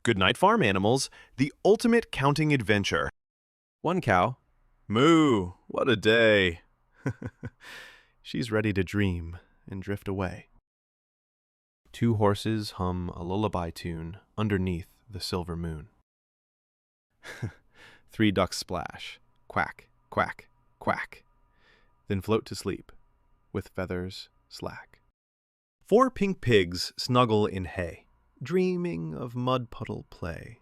Goodnight Farm Animals, the ultimate counting adventure. One cow. Moo, what a day. She's ready to dream and drift away. Two horses hum a lullaby tune underneath the silver moon. Three ducks splash, quack, quack, quack, then float to sleep with feathers slack. Four pink pigs snuggle in hay, dreaming of mud puddle play.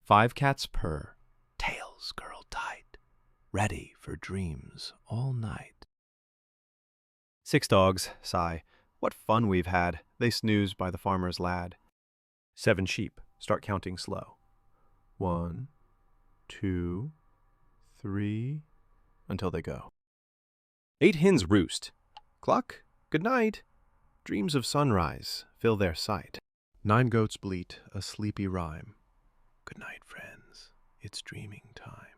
Five cats purr, tails curled tight, ready for dreams all night. Six dogs sigh, what fun we've had. They snooze by the farmer's lad. Seven sheep start counting slow. 1, 2, 3, until they go. 8 hens roost. Cluck, good night. Dreams of sunrise fill their sight. 9 goats bleat a sleepy rhyme. Good night, friends, it's dreaming time.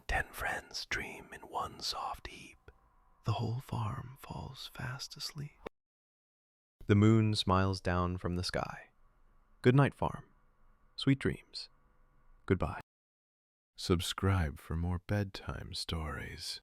10 friends dream in one soft heap. The whole farm falls fast asleep. The moon smiles down from the sky. Good night, farm. Sweet dreams. Goodbye. Subscribe for more bedtime stories.